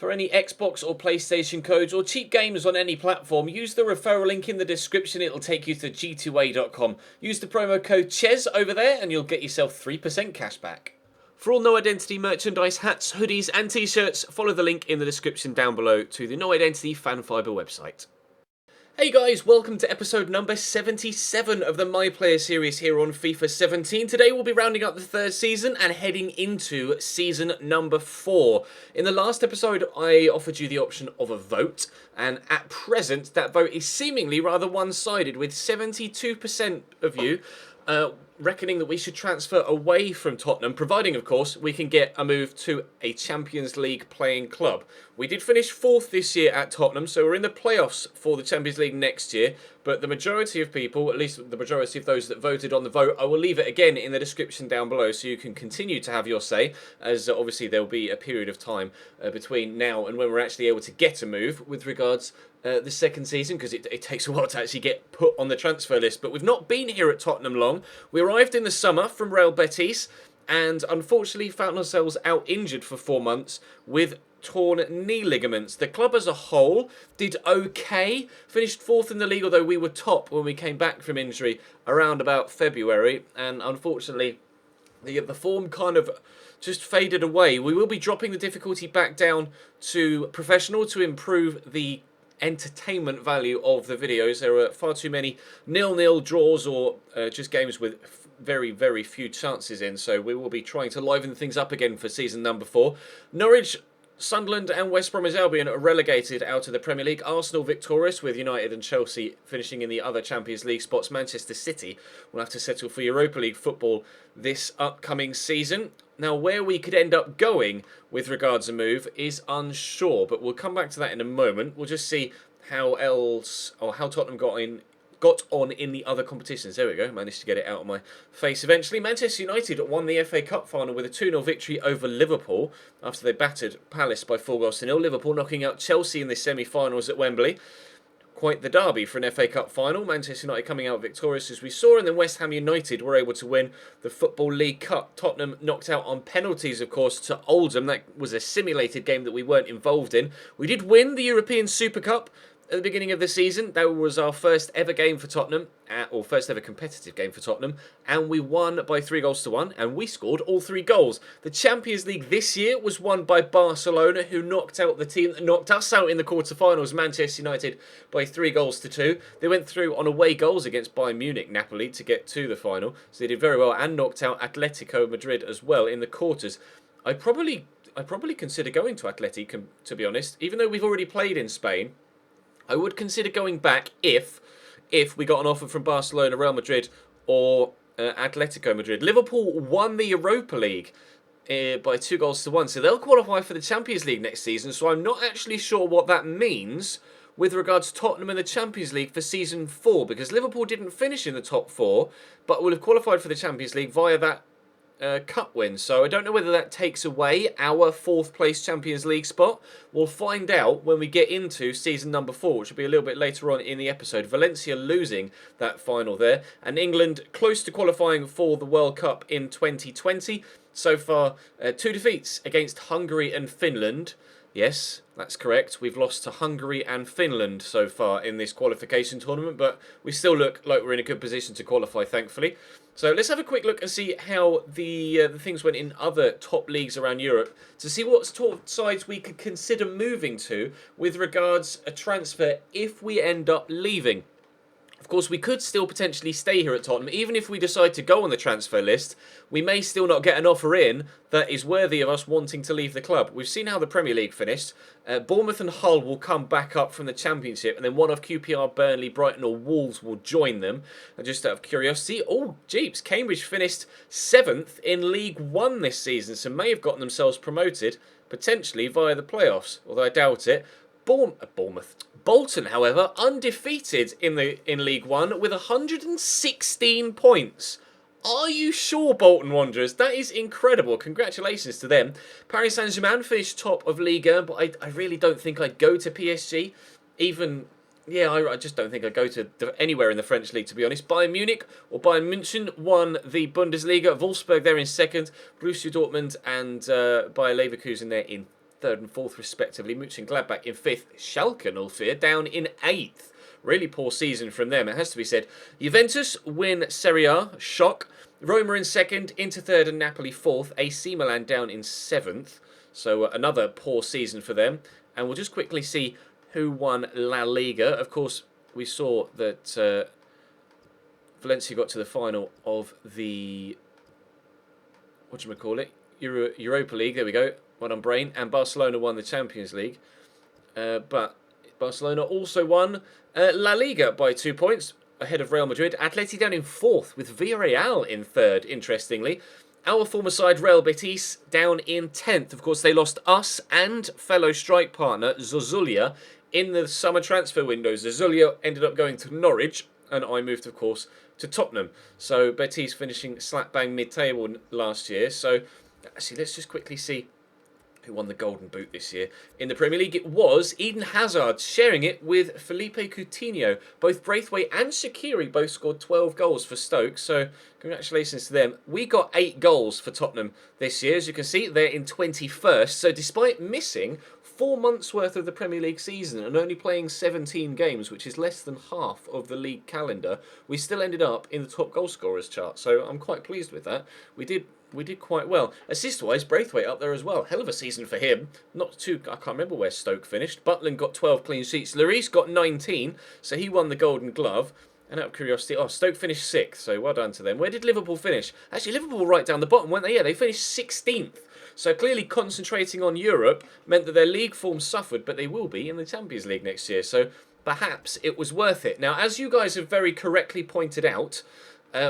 For any Xbox or PlayStation codes or cheap games on any platform, use the referral link in the description. It'll take you to g2a.com. Use the promo code CHES over there and you'll get yourself 3% cash back. For all No Identity merchandise, hats, hoodies and t-shirts, follow the link in the description down below to the No Identity Fan Fibre website. Hey guys, welcome to episode number 77 of the My Player series here on FIFA 17. Today we'll be rounding up the third season and heading into season number 4. In the last episode I offered you the option of a vote, and at present that vote is seemingly rather one-sided, with 72% of you reckoning that we should transfer away from Tottenham, providing, of course, we can get a move to a Champions League playing club. We did finish 4th this year at Tottenham, so we're in the playoffs for the Champions League next year, but the majority of people, at least the majority of those that voted on the vote, I will leave it again in the description down below so you can continue to have your say, as obviously there will be a period of time between now and when we're actually able to get a move with regards the second season, because it takes a while to actually get put on the transfer list. But we've not been here at Tottenham long. We arrived in the summer from Real Betis and unfortunately found ourselves out injured for 4 months with torn knee ligaments. The club as a whole did okay, finished 4th in the league, although we were top when we came back from injury around about February, and unfortunately the form kind of just faded away. We will be dropping the difficulty back down to professional to improve the entertainment value of the videos. There are far too many 0-0 draws or just games with very, very few chances in, so we will be trying to liven things up again for season number 4. Norwich, Sunderland and West Bromwich Albion are relegated out of the Premier League. Arsenal victorious, with United and Chelsea finishing in the other Champions League spots. Manchester City will have to settle for Europa League football this upcoming season. Now, where we could end up going with regards to move is unsure, but we'll come back to that in a moment. We'll just see how Tottenham got on in the other competitions. There we go, managed to get it out of my face eventually. Manchester United won the FA Cup final with a 2-0 victory over Liverpool after they battered Palace by 4-0. Liverpool knocking out Chelsea in the semi-finals at Wembley. Quite the derby for an FA Cup final. Manchester United coming out victorious, as we saw, and then West Ham United were able to win the Football League Cup. Tottenham knocked out on penalties, of course, to Oldham. That was a simulated game that we weren't involved in. We did win the European Super Cup at the beginning of the season. That was our first ever game for Tottenham, or first ever competitive game for Tottenham, and we won by 3-1, and we scored all 3 goals. The Champions League this year was won by Barcelona, who knocked out the team that knocked us out in the quarter-finals, Manchester United, by 3-2. They went through on away goals against Bayern Munich, Napoli, to get to the final, so they did very well, and knocked out Atletico Madrid as well in the quarters. I'd probably consider going to Atleti, to be honest, even though we've already played in Spain. I would consider going back if we got an offer from Barcelona, Real Madrid or Atletico Madrid. Liverpool won the Europa League by 2-1, so they'll qualify for the Champions League next season, so I'm not actually sure what that means with regards to Tottenham in the Champions League for season 4, because Liverpool didn't finish in the top 4, but will have qualified for the Champions League via that cup win. So I don't know whether that takes away our 4th place Champions League spot. We'll find out when we get into season number 4, which will be a little bit later on in the episode. Valencia losing that final there, and England close to qualifying for the World Cup in 2020. So far, 2 defeats against Hungary and Finland. Yes, that's correct. We've lost to Hungary and Finland so far in this qualification tournament, but we still look like we're in a good position to qualify, thankfully. So let's have a quick look and see how the things went in other top leagues around Europe to see what top sides we could consider moving to with regards a transfer if we end up leaving. Of course, we could still potentially stay here at Tottenham. Even if we decide to go on the transfer list, we may still not get an offer in that is worthy of us wanting to leave the club. We've seen how the Premier League finished. Bournemouth and Hull will come back up from the Championship, and then one of QPR, Burnley, Brighton or Wolves will join them. And just out of curiosity, oh, jeeps, Cambridge finished 7th in League One this season, so may have gotten themselves promoted, potentially via the playoffs, although I doubt it. Bolton, however, undefeated in League One with 116 points. Are you sure, Bolton Wanderers? That is incredible. Congratulations to them. Paris Saint-Germain finished top of Ligue 1, but I really don't think I'd go to PSG. I just don't think I'd go to anywhere in the French league, to be honest. Bayern Munich or Bayern München won the Bundesliga. Wolfsburg there in second. Borussia Dortmund and Bayer Leverkusen there in 3rd and 4th respectively. Mönchengladbach in 5th. Schalke 04 down in 8th. Really poor season from them, it has to be said. Juventus win Serie A, shock. Roma in 2nd, Inter 3rd and Napoli 4th. AC Milan down in 7th. So another poor season for them. And we'll just quickly see who won La Liga. Of course, we saw that Valencia got to the final of the, Europa League. There we go. Well done, Brain. And Barcelona won the Champions League. But Barcelona also won La Liga by 2 points ahead of Real Madrid. Atleti down in 4th with Villarreal in 3rd, interestingly. Our former side, Real Betis, down in 10th. Of course, they lost us and fellow strike partner, Zozulia, in the summer transfer window. Zozulia ended up going to Norwich, and I moved, of course, to Tottenham. So Betis finishing slap bang mid-table last year. So actually, let's just quickly see who won the Golden Boot this year. In the Premier League, it was Eden Hazard, sharing it with Felipe Coutinho. Both Braithwaite and Shaqiri both scored 12 goals for Stoke, so congratulations to them. We got 8 goals for Tottenham this year. As you can see, they're in 21st, so despite missing 4 months' worth of the Premier League season and only playing 17 games, which is less than half of the league calendar, we still ended up in the top goal scorers chart, so I'm quite pleased with that. We did quite well. Assist-wise, Braithwaite up there as well. Hell of a season for him. Not too... I can't remember where Stoke finished. Butland got 12 clean sheets. Lloris got 19, so he won the Golden Glove. And out of curiosity, Stoke finished 6th, so well done to them. Where did Liverpool finish? Actually, Liverpool were right down the bottom, weren't they? Yeah, they finished 16th. So clearly concentrating on Europe meant that their league form suffered, but they will be in the Champions League next year. So perhaps it was worth it. Now, as you guys have very correctly pointed out,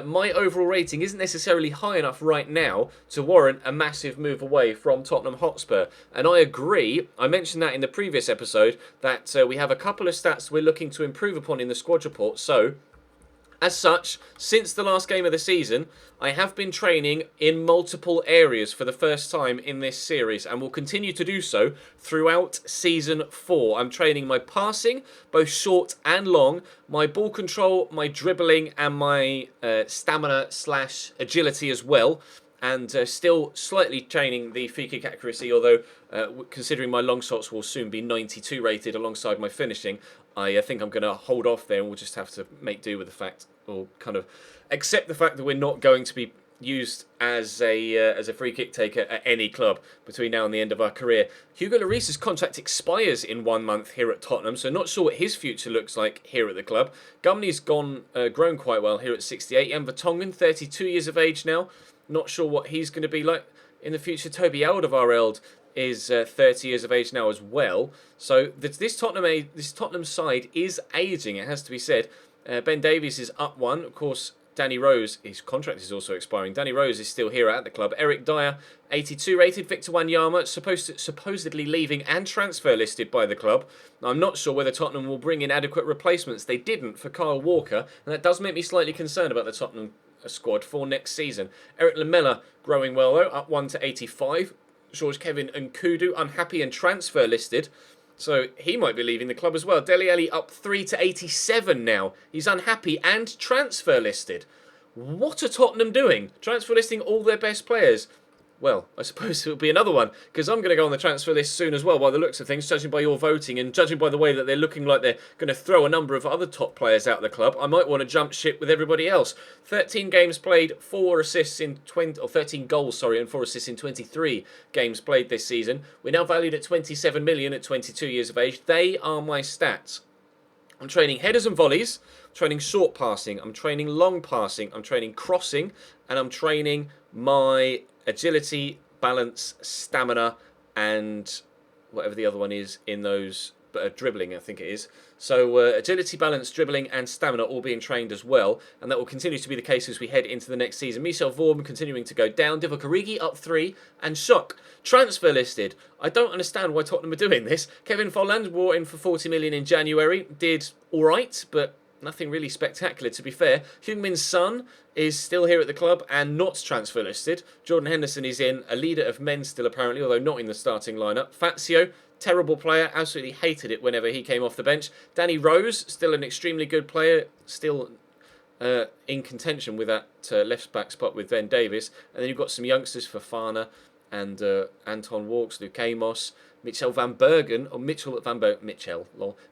my overall rating isn't necessarily high enough right now to warrant a massive move away from Tottenham Hotspur. And I agree. I mentioned that in the previous episode, that we have a couple of stats we're looking to improve upon in the squad report. So, as such, since the last game of the season, I have been training in multiple areas for the first time in this series and will continue to do so throughout Season 4. I'm training my passing, both short and long, my ball control, my dribbling and my stamina/agility as well. And still slightly training the free kick accuracy, although considering my long shots will soon be 92 rated alongside my finishing, I think I'm going to hold off there and we'll just have to make do with the fact, or kind of accept the fact that we're not going to be used as a free kick taker at any club between now and the end of our career. Hugo Lloris's contract expires in 1 month here at Tottenham, so not sure what his future looks like here at the club. Gumney's grown quite well here at 68. Jan Vertonghen, 32 years of age now. Not sure what he's going to be like in the future. Toby Alderweireld is 30 years of age now as well. So this Tottenham side is ageing, it has to be said. Ben Davies is up 1. Of course, Danny Rose, his contract is also expiring. Danny Rose is still here at the club. Eric Dyer, 82 rated. Victor Wanyama, supposedly leaving and transfer listed by the club. I'm not sure whether Tottenham will bring in adequate replacements. They didn't for Kyle Walker, and that does make me slightly concerned about the Tottenham squad for next season. Eric Lamela growing well though, up 1 to 85. George Kevin Nkudu, unhappy and transfer listed. So he might be leaving the club as well. Dele Alli up 3 to 87 now. He's unhappy and transfer listed. What are Tottenham doing? Transfer listing all their best players. Well, I suppose it'll be another one, because I'm going to go on the transfer list soon as well, by the looks of things, judging by your voting and judging by the way that they're looking like they're going to throw a number of other top players out of the club. I might want to jump ship with everybody else. 13 games played, 4 assists in 20, or 13 goals, sorry, and 4 assists in 23 games played this season. We're now valued at 27 million at 22 years of age. They are my stats. I'm training headers and volleys, I'm training short passing, I'm training long passing, I'm training crossing, and I'm training my agility, balance, stamina, and whatever the other one is in those, dribbling I think it is. So agility, balance, dribbling and stamina all being trained as well, and that will continue to be the case as we head into the next season. Michel Vorm continuing to go down, Divock Origi up 3, and Shock transfer listed. I don't understand why Tottenham are doing this. Kevin Folland brought in for 40 million in January, did alright, but nothing really spectacular, to be fair. Heung-min Son is still here at the club and not transfer listed. Jordan Henderson is in, a leader of men still apparently, although not in the starting lineup. Fazio, terrible player, absolutely hated it whenever he came off the bench. Danny Rose, still an extremely good player, still in contention with that left-back spot with Ben Davies. And then you've got some youngsters, Fofana and Anton Walks, Luke Amos, Mitchell van Bergen, or Mitchell van Bergen,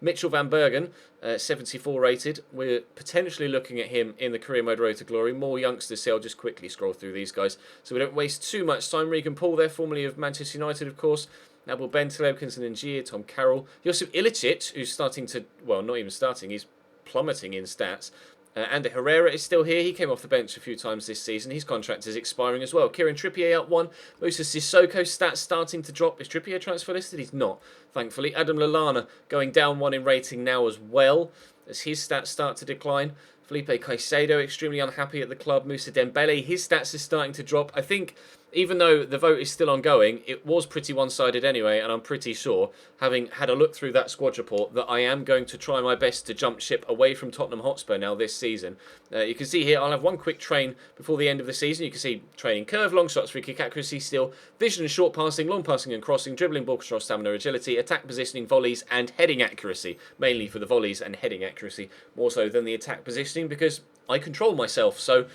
Mitchell van Bergen, 74 rated. We're potentially looking at him in the career mode road to glory. More youngsters, see, I'll just quickly scroll through these guys so we don't waste too much time. Regan Paul there, formerly of Manchester United, of course. Nabil Bentaleb, Kinson Njia, Tom Carroll. Josip Ilicic, who's starting to, well, not even starting, he's plummeting in stats. Ander Herrera is still here. He came off the bench a few times this season. His contract is expiring as well. Kieran Trippier out one. Moussa Sissoko stats starting to drop. Is Trippier transfer listed? He's not, thankfully. Adam Lallana going down one in rating now as well as his stats start to decline. Felipe Caicedo extremely unhappy at the club. Moussa Dembele, his stats are starting to drop. I think even though the vote is still ongoing, it was pretty one-sided anyway, and I'm pretty sure, having had a look through that squad report, that I am going to try my best to jump ship away from Tottenham Hotspur now this season. You can see here, I'll have one quick train before the end of the season. You can see training curve, long shots, free kick accuracy, steal, vision and short passing, long passing and crossing, dribbling, ball control, stamina, agility, attack positioning, volleys, and heading accuracy. Mainly for the volleys and heading accuracy, more so than the attack positioning, because I control myself, so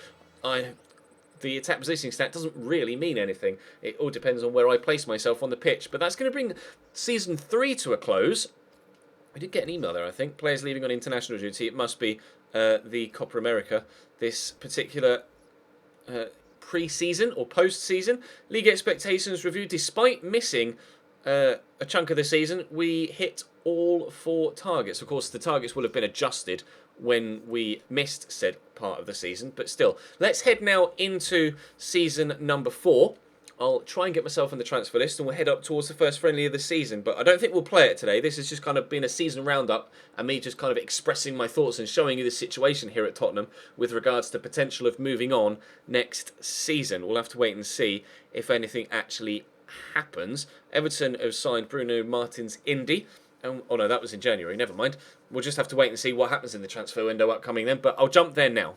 the attack positioning stat doesn't really mean anything. It all depends on where I place myself on the pitch. But that's going to bring Season 3 to a close. We did get an email there, I think. Players leaving on international duty. It must be the Copa America. This particular pre-season or post-season. League expectations review. Despite missing a chunk of the season, we hit all 4 targets. Of course, the targets will have been adjusted when we missed said part of the season, but still, let's head now into season number 4. I'll try and get myself on the transfer list and we'll head up towards the first friendly of the season, but I don't think we'll play it today. This has just kind of been a season roundup and me just kind of expressing my thoughts and showing you the situation here at Tottenham with regards to potential of moving on next season. We'll have to wait and see if anything actually happens. Everton have signed Bruno Martins Indy. Oh no, that was in January, never mind. We'll just have to wait and see what happens in the transfer window upcoming then, but I'll jump there now.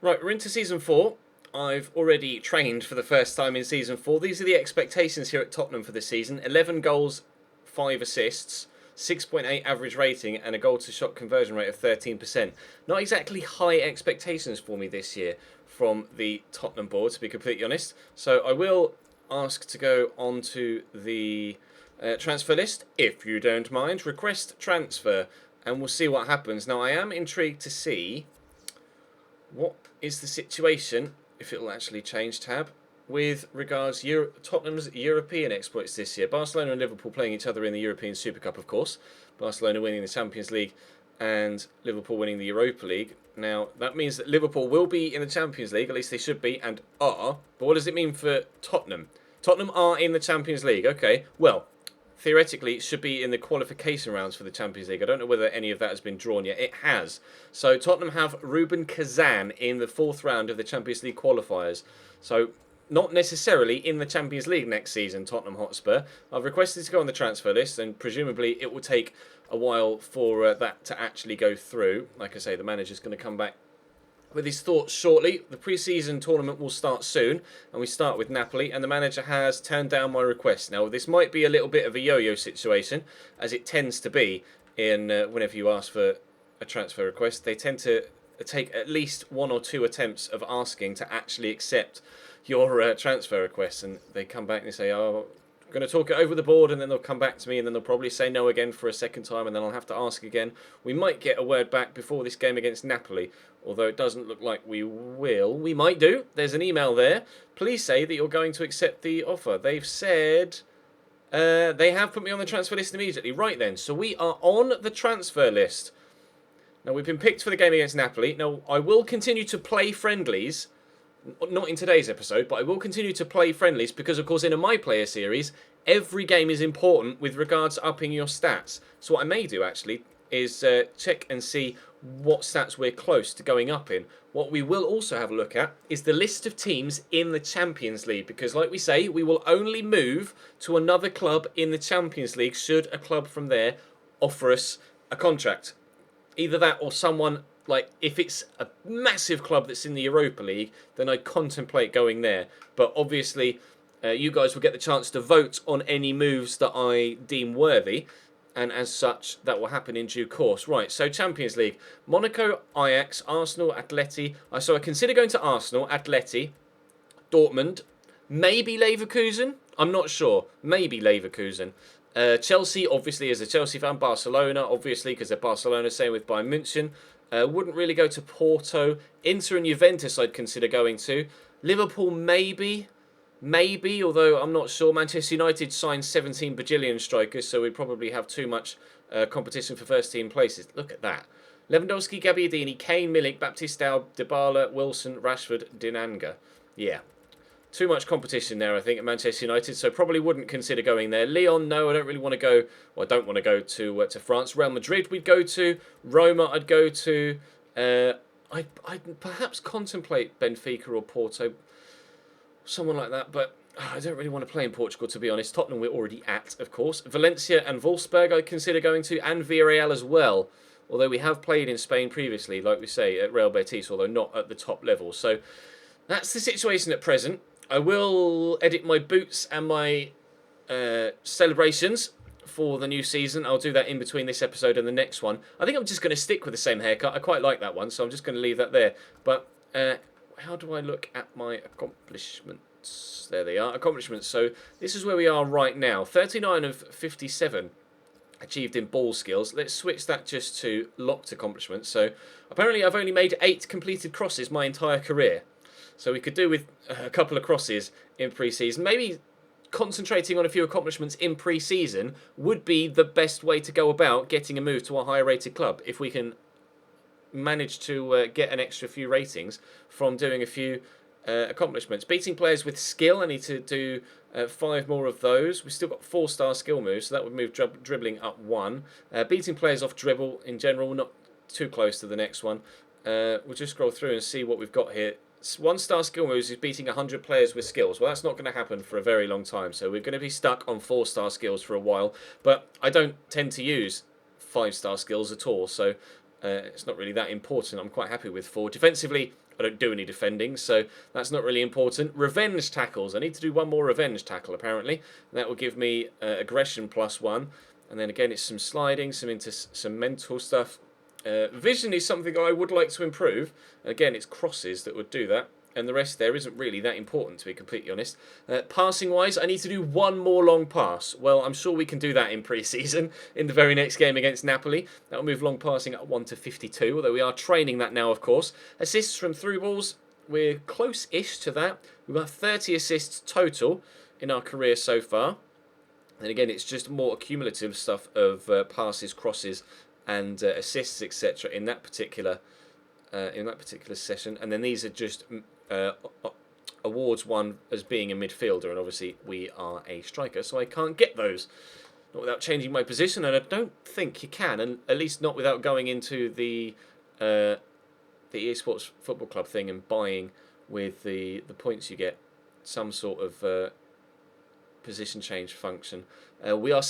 Right, we're into Season 4. I've already trained for the first time in Season 4. These are the expectations here at Tottenham for this season. 11 goals, 5 assists, 6.8 average rating, and a goal-to-shot conversion rate of 13%. Not exactly high expectations for me this year from the Tottenham board, to be completely honest. So I will ask to go on to the transfer list, if you don't mind. Request transfer, and we'll see what happens. Now, I am intrigued to see what is the situation, if it will actually change tab, with regards Tottenham's European exploits this year. Barcelona and Liverpool playing each other in the European Super Cup, of course. Barcelona winning the Champions League and Liverpool winning the Europa League. Now, that means that Liverpool will be in the Champions League, at least they should be, and are. But what does it mean for Tottenham? Tottenham are in the Champions League. Okay, well, theoretically, it should be in the qualification rounds for the Champions League. I don't know whether any of that has been drawn yet. It has. So Tottenham have Ruben Kazan in the 4th round of the Champions League qualifiers. So not necessarily in the Champions League next season, Tottenham Hotspur. I've requested to go on the transfer list, and presumably it will take a while for that to actually go through. Like I say, the manager's going to come back with his thoughts shortly. The pre-season tournament will start soon, and we start with Napoli, and the manager has turned down my request. Now, this might be a little bit of a yo-yo situation, as it tends to be in whenever you ask for a transfer request. They tend to take at least 1 or 2 attempts of asking to actually accept your transfer request, and they come back and they say, oh, I'm going to talk it over the board, and then they'll come back to me, and then they'll probably say no again for a second time, and then I'll have to ask again. We might get a word back before this game against Napoli, although it doesn't look like we will. We might do. There's an email there. Please say that you're going to accept the offer. They've said they have put me on the transfer list immediately. Right then, so we are on the transfer list. Now, we've been picked for the game against Napoli. Now, I will continue to play friendlies. Not in today's episode, but I will continue to play friendlies because, of course, in a My Player series, every game is important with regards to upping your stats. So what I may do, actually, is check and see what stats we're close to going up in. What we will also have a look at is the list of teams in the Champions League, because, like we say, we will only move to another club in the Champions League should a club from there offer us a contract. Either that or someone... Like, if it's a massive club that's in the Europa League, then I'd contemplate going there. But obviously, you guys will get the chance to vote on any moves that I deem worthy. And as such, that will happen in due course. Right, so Champions League. Monaco, Ajax, Arsenal, Atleti. So I consider going to Arsenal, Atleti, Dortmund, maybe Leverkusen. I'm not sure. Maybe Leverkusen. Chelsea, obviously, as a Chelsea fan. Barcelona, obviously, because they're Barcelona. Same with Bayern München. Wouldn't really go to Porto. Inter and Juventus I'd consider going to. Liverpool, maybe. Maybe, although I'm not sure. Manchester United signed 17 bajillion strikers, so we'd probably have too much competition for first team places. Look at that. Lewandowski, Gabbiadini, Kane, Milik, Baptistao, Dybala, Wilson, Rashford, Dinanga. Yeah. Too much competition there, I think, at Manchester United, so probably wouldn't consider going there. Lyon, no, I don't really want to go. Well, I don't want to go to France. Real Madrid, we'd go to. Roma, I'd go to. I'd perhaps contemplate Benfica or Porto, someone like that, but I don't really want to play in Portugal, to be honest. Tottenham, we're already at, of course. Valencia and Wolfsburg, I'd consider going to, and Villarreal as well. Although we have played in Spain previously, like we say, at Real Betis, although not at the top level. So that's the situation at present. I will edit my boots and my celebrations for the new season. I'll do that in between this episode and the next one. I think I'm just going to stick with the same haircut. I quite like that one, so I'm just going to leave that there. But how do I look at my accomplishments? There they are, accomplishments. So this is where we are right now. 39 of 57 achieved in ball skills. Let's switch that just to locked accomplishments. So apparently I've only made 8 completed crosses my entire career. So we could do with a couple of crosses in pre-season. Maybe concentrating on a few accomplishments in pre-season would be the best way to go about getting a move to a higher rated club. If we can manage to get an extra few ratings from doing a few accomplishments. Beating players with skill, I need to do 5 more of those. We've still got 4-star skill moves, so that would move dribbling up 1. Beating players off dribble in general, not too close to the next one. We'll just scroll through and see what we've got here. 1-star skill moves is beating 100 players with skills. Well, that's not going to happen for a very long time, so we're going to be stuck on 4-star skills for a while. But I don't tend to use 5-star skills at all, so it's not really that important. I'm quite happy with 4. Defensively, I don't do any defending, so that's not really important. Revenge tackles. I need to do 1 more revenge tackle, apparently. That will give me aggression +1. And then again, it's some sliding, some mental stuff. Vision is something I would like to improve. Again, it's crosses that would do that. And the rest there isn't really that important, to be completely honest. Passing-wise, I need to do 1 more long pass. Well, I'm sure we can do that in pre-season, in the very next game against Napoli. That will move long passing at 1 to 52, although we are training that now, of course. Assists from through balls, we're close-ish to that. We've got 30 assists total in our career so far. And again, it's just more accumulative stuff of passes, crosses, and assists, etc. in that particular session. And then these are just awards won as being a midfielder, and obviously we are a striker, so I can't get those. Not without changing my position, and I don't think you can, and at least not without going into the EA Sports Football Club thing and buying with the points you get some sort of position change function. We are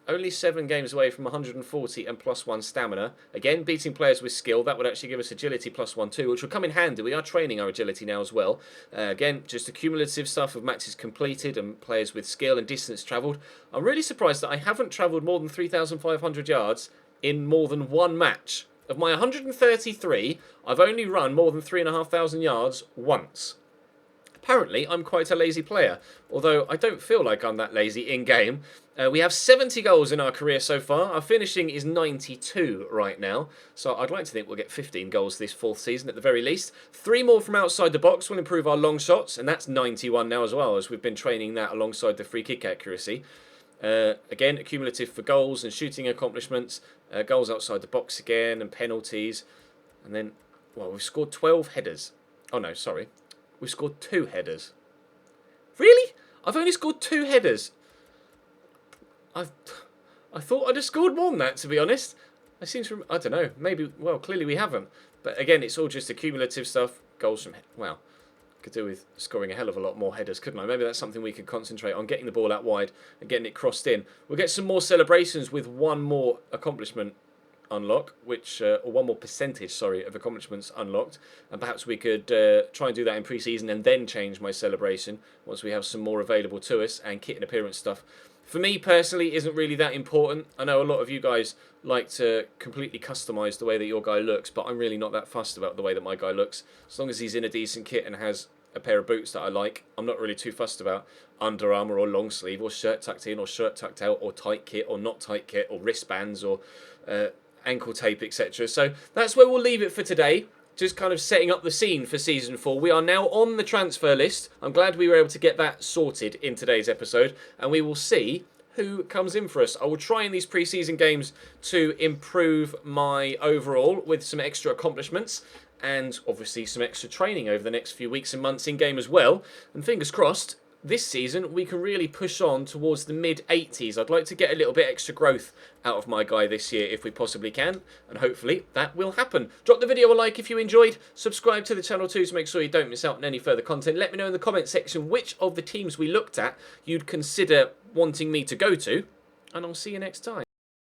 only 7 games away from 140 and +1 stamina. Again, beating players with skill, that would actually give us agility +1 too, which will come in handy. We are training our agility now as well. Again, just accumulative stuff of matches completed and players with skill and distance travelled. I'm really surprised that I haven't travelled more than 3,500 yards in more than 1 match. Of my 133, I've only run more than 3,500 yards once. Apparently, I'm quite a lazy player, although I don't feel like I'm that lazy in-game. We have 70 goals in our career so far. Our finishing is 92 right now, so I'd like to think we'll get 15 goals this 4th season at the very least. 3 more from outside the box will improve our long shots, and that's 91 now as well, as we've been training that alongside the free kick accuracy. Again, accumulative for goals and shooting accomplishments, goals outside the box again, and penalties. And then, well, we've scored 12 headers. Oh no, sorry. We've scored 2 headers. Really? I've only scored 2 headers. I thought I'd have scored more than that, to be honest. I don't know. Maybe, well, clearly we haven't. But again, it's all just accumulative stuff. Goals from, well, could do with scoring a hell of a lot more headers, couldn't I? Maybe that's something we could concentrate on, getting the ball out wide and getting it crossed in. We'll get some more celebrations with 1 more accomplishment unlock, or 1 more percentage, sorry, of accomplishments unlocked, and perhaps we could try and do that in pre-season and then change my celebration once we have some more available to us, and kit and appearance stuff. For me personally, isn't really that important. I know a lot of you guys like to completely customise the way that your guy looks, but I'm really not that fussed about the way that my guy looks. As long as he's in a decent kit and has a pair of boots that I like, I'm not really too fussed about. Under Armour or long sleeve or shirt tucked in or shirt tucked out or tight kit or not tight kit or wristbands or ankle tape, etc. So that's where we'll leave it for today. Just kind of setting up the scene for Season 4. We are now on the transfer list. I'm glad we were able to get that sorted in today's episode. And we will see who comes in for us. I will try in these pre-season games to improve my overall with some extra accomplishments. And obviously some extra training over the next few weeks and months in-game as well. And fingers crossed, this season we can really push on towards the mid-80s. I'd like to get a little bit extra growth out of my guy this year if we possibly can, and hopefully that will happen. Drop the video a like if you enjoyed, subscribe to the channel too to make sure you don't miss out on any further content. Let me know in the comment section which of the teams we looked at you'd consider wanting me to go to, and I'll see you next time.